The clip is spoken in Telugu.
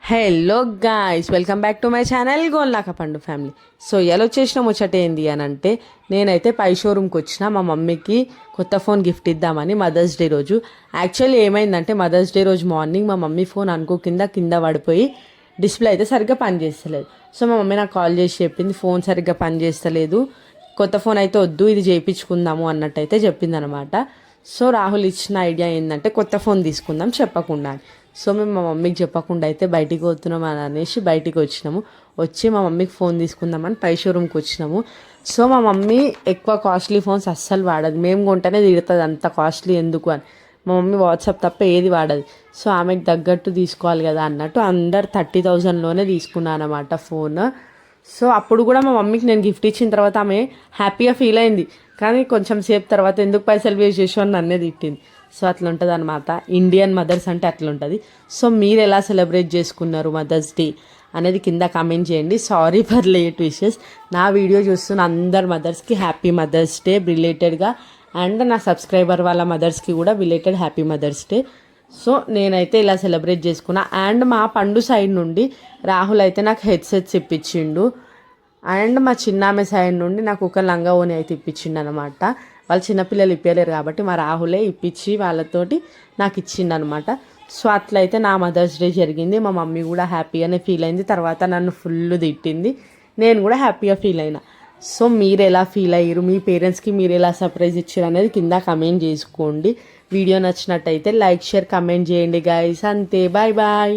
Hello guys, welcome back to my channel Golnaka పండు ఫ్యామిలీ. సో ఎలా వచ్చేసిన ముచ్చట ఏంది అని అంటే, నేనైతే పై షోరూమ్కి వచ్చిన మా మమ్మీకి కొత్త ఫోన్ గిఫ్ట్ ఇద్దామని మదర్స్ డే రోజు. యాక్చువల్లీ ఏమైందంటే మదర్స్ డే రోజు మార్నింగ్ మా మమ్మీ ఫోన్ అనుకో కింద పడిపోయి డిస్ప్లే అయితే సరిగ్గా పనిచేస్తలేదు. సో మా మమ్మీ నాకు కాల్ చేసి చెప్పింది ఫోన్ సరిగ్గా పనిచేస్తలేదు, కొత్త ఫోన్ అయితే వద్దు, ఇది చేయించుకుందాము అన్నట్టు అయితే చెప్పింది అనమాట. సో రాహుల్ ఇచ్చిన ఐడియా ఏంటంటే కొత్త ఫోన్ తీసుకుందాం చెప్పకుండా. సో మేము మా మమ్మీకి చెప్పకుండా అయితే బయటికి పోతున్నాం అని అనేసి బయటికి వచ్చినాము. వచ్చి మా మమ్మీకి ఫోన్ తీసుకుందామని పై షోరూమ్కి వచ్చినాము. సో మా మమ్మీ ఎక్కువ కాస్ట్లీ ఫోన్స్ అస్సలు వాడదు, మేము కొంటేనే తిడుతుంది అంత కాస్ట్లీ ఎందుకు అని. మా మమ్మీ వాట్సాప్ తప్ప ఏది వాడదు. సో ఆమెకు తగ్గట్టు తీసుకోవాలి కదా అన్నట్టు అందరు 30,000లోనే తీసుకున్నాను అనమాట ఫోన్. సో అప్పుడు కూడా మా మమ్మీకి నేను గిఫ్ట్ ఇచ్చిన తర్వాత ఆమె హ్యాపీగా ఫీల్ అయింది, కానీ కొంచెం సేపు తర్వాత ఎందుకు పైసలు వేస్ట్ చేసావు అని నన్నే తిట్టింది. సో అట్లా ఉంటుంది అనమాట, ఇండియన్ మదర్స్ అంటే అట్లా ఉంటుంది. సో మీరు ఎలా సెలబ్రేట్ చేసుకున్నారు మదర్స్ డే అనేది కింద కామెంట్ చేయండి. Sorry for late wishes. నా వీడియో చూస్తున్న అందరు మదర్స్కి హ్యాపీ మదర్స్ డే రిలేటెడ్గా, అండ్ నా సబ్స్క్రైబర్ వాళ్ళ మదర్స్కి కూడా related happy mother's day. So నేనైతే ఇలా సెలబ్రేట్ చేసుకున్నా. అండ్ మా పండు సైడ్ నుండి రాహుల్ అయితే నాకు హెడ్సెట్స్ ఇప్పించిండు, అండ్ మా చిన్నామె సైడ్ నుండి నాకు ఒక లంగా ఓని అయితే ఇప్పించిండు అనమాట. వాళ్ళు చిన్నపిల్లలు ఇప్పలేరు కాబట్టి మా రాహులే ఇప్పించి వాళ్ళతోటి నాకు ఇచ్చిండు అనమాట. సో అట్లయితే నా మదర్స్ డే జరిగింది. మా మమ్మీ కూడా హ్యాపీగానే ఫీల్ అయింది, తర్వాత నన్ను ఫుల్ తిట్టింది, నేను కూడా హ్యాపీగా ఫీల్ అయినా. సో మీరు ఎలా ఫీల్ అయ్యారు, మీ పేరెంట్స్కి మీరు ఎలా సర్ప్రైజ్ ఇచ్చారు అనేది కింద కమెంట్ చేసుకోండి. వీడియో నచ్చినట్టయితే లైక్ షేర్ కమెంట్ చేయండి గైస్. అంతే, బాయ్ బాయ్.